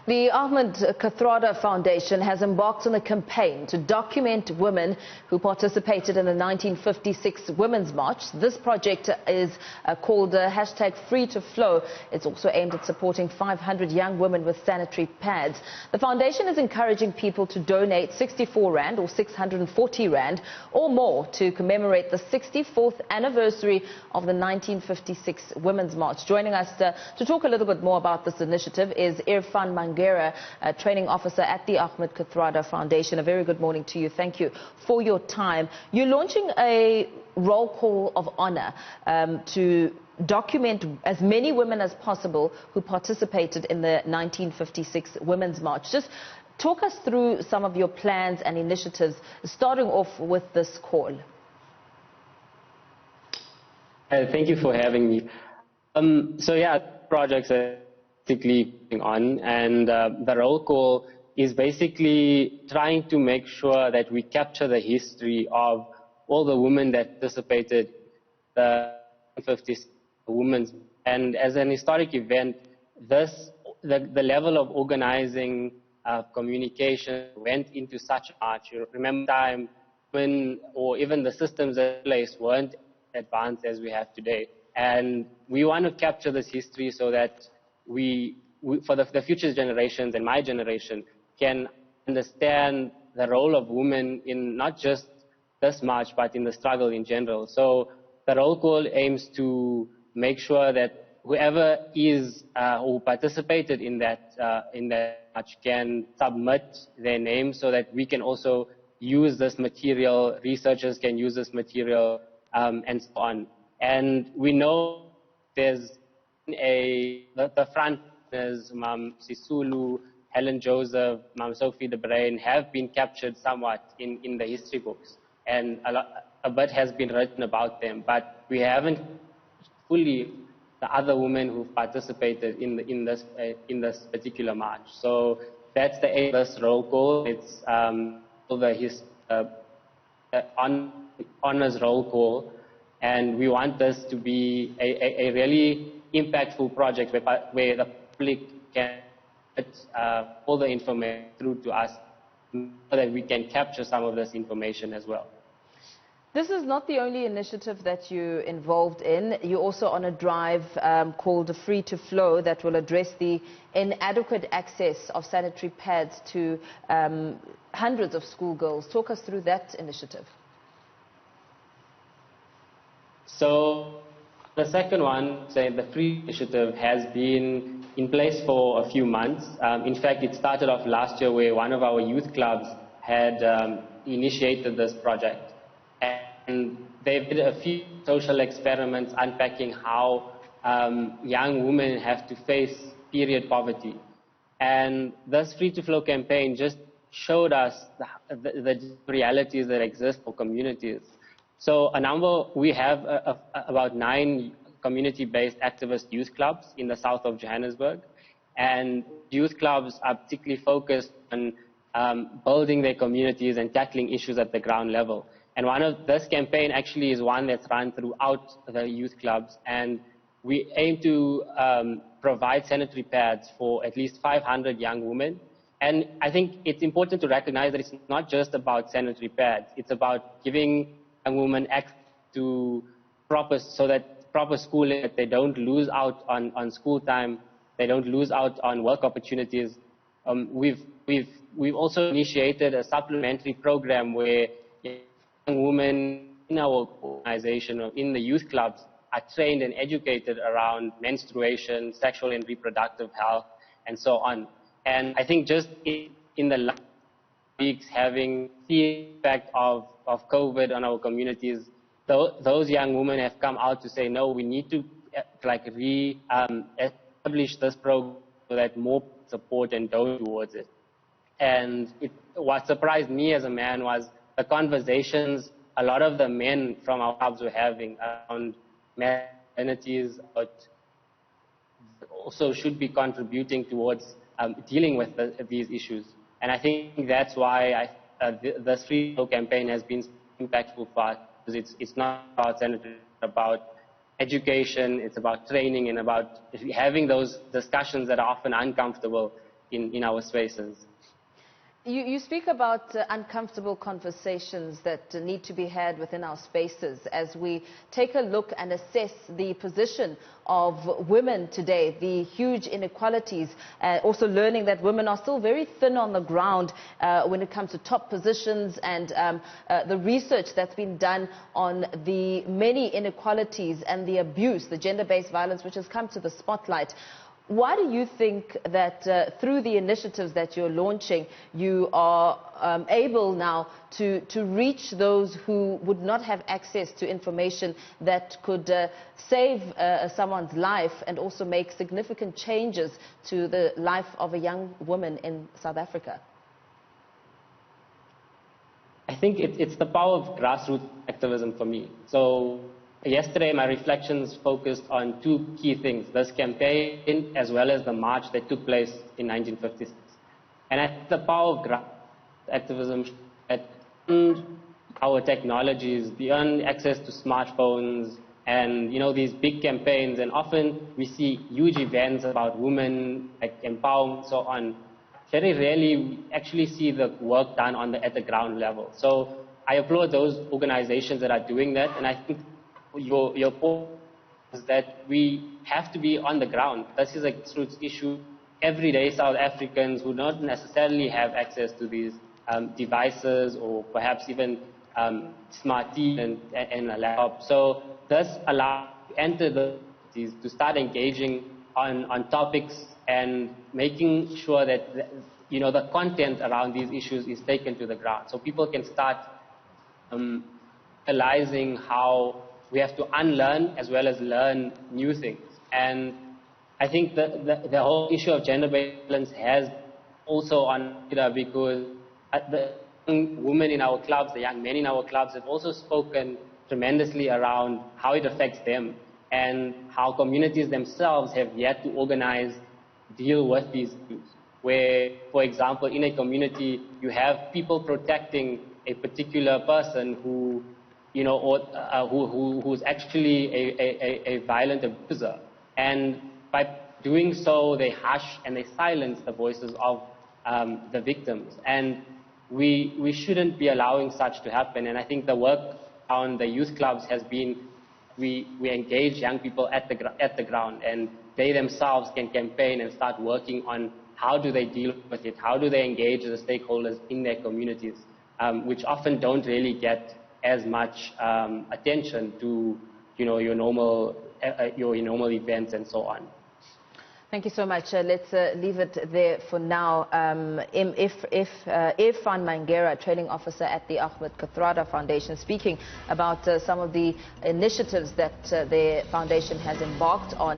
The Ahmed Kathrada Foundation has embarked on a campaign to document women who participated in the 1956 Women's March. This project is called #FreeToFlow. It's also aimed at supporting 500 young women with sanitary pads. The foundation is encouraging people to donate 64 Rand or 640 Rand or more to commemorate the 64th anniversary of the 1956 Women's March. Joining us to talk a little bit more about this initiative is Irfaan Mangera, training officer at the Ahmed Kathrada Foundation. A very good morning to you. Thank you for your time. You're launching a roll call of honor to document as many women as possible who participated in the 1956 Women's March. Just talk us through some of your plans and initiatives, starting off with this call. Thank you for having me. Projects are basically going on, and the roll call is basically trying to make sure that we capture the history of all the women that participated in the 1956 Women's. And as an historic event, the level of organizing communication went into such a march. You remember time when, or even the systems in place weren't advanced as we have today. And we want to capture this history so that we for the future generations and my generation can understand the role of women in not just this march, but in the struggle in general. So the roll call aims to make sure that whoever is who participated in that march can submit their name so that we can also use this material, researchers can use this material, and so on. And we know there's the front is Mam Sisulu, Helen Joseph, Mam Sophie de Bruyn have been captured somewhat in the history books, and a bit has been written about them, but we haven't fully the other women who participated in this particular march. So that's the aim of this roll call. It's honors roll call. And we want this to be a really impactful project where the public can get all the information through to us so that we can capture some of this information as well. This is not the only initiative that you're involved in. You're also on a drive called Free to Flow that will address the inadequate access of sanitary pads to hundreds of schoolgirls. Talk us through that initiative. So the second one, the free initiative, has been in place for a few months. In fact, it started off last year where one of our youth clubs had initiated this project. And they've did a few social experiments unpacking how young women have to face period poverty. And this Free to Flow campaign just showed us the realities that exist for communities. So we have about 9 community-based activist youth clubs in the south of Johannesburg. And youth clubs are particularly focused on building their communities and tackling issues at the ground level. And this campaign actually is one that's run throughout the youth clubs. And we aim to provide sanitary pads for at least 500 young women. And I think it's important to recognize that it's not just about sanitary pads. It's about giving young women access to proper schooling, that they don't lose out on school time, they don't lose out on work opportunities. We've also initiated a supplementary program where young women in our organization or in the youth clubs are trained and educated around menstruation, sexual and reproductive health, and so on. And I think just in the last weeks, having the impact of COVID on our communities, those young women have come out to say, no, we need to establish this program so that more support and donate towards it. And what surprised me as a man was the conversations a lot of the men from our clubs were having around masculinities, but also should be contributing towards dealing with these issues. And I think that's why the Free Flow campaign has been impactful for us, because it's not about sanitary, it's about education, it's about training, and about having those discussions that are often uncomfortable in our spaces. You speak about uncomfortable conversations that need to be had within our spaces as we take a look and assess the position of women today, the huge inequalities, also learning that women are still very thin on the ground when it comes to top positions, and the research that's been done on the many inequalities and the abuse, the gender-based violence which has come to the spotlight. Why do you think that through the initiatives that you're launching, you are able now to reach those who would not have access to information that could save someone's life and also make significant changes to the life of a young woman in South Africa? I think it's the power of grassroots activism for me. So yesterday, my reflections focused on two key things, this campaign as well as the march that took place in 1956. And I think the power of grassroots activism that our technologies, beyond access to smartphones and, these big campaigns, and often we see huge events about women, like empowerment and so on. Very rarely we actually see the work done at the ground level. So I applaud those organizations that are doing that, and I think your point is that we have to be on the ground. This is a grassroots issue. Everyday South Africans who don't necessarily have access to these devices or perhaps even smart TV and a laptop. So this allows to enter to start engaging on topics and making sure that the content around these issues is taken to the ground. So people can start realizing how we have to unlearn as well as learn new things. And I think the whole issue of gender-based violence has also on because the young women in our clubs, the young men in our clubs have also spoken tremendously around how it affects them and how communities themselves have yet to organize, deal with these issues. Where, for example, in a community, you have people protecting a particular person who who's actually a violent abuser. And by doing so, they hush and they silence the voices of the victims. And we shouldn't be allowing such to happen. And I think the work on the youth clubs has been, we engage young people at the ground, and they themselves can campaign and start working on how do they deal with it, how do they engage the stakeholders in their communities, which often don't really get as much attention to your normal events and so on. Thank you so much. Let's leave it there for now. Irfaan Mangera, training officer at the Ahmed Kathrada Foundation, speaking about some of the initiatives that their foundation has embarked on.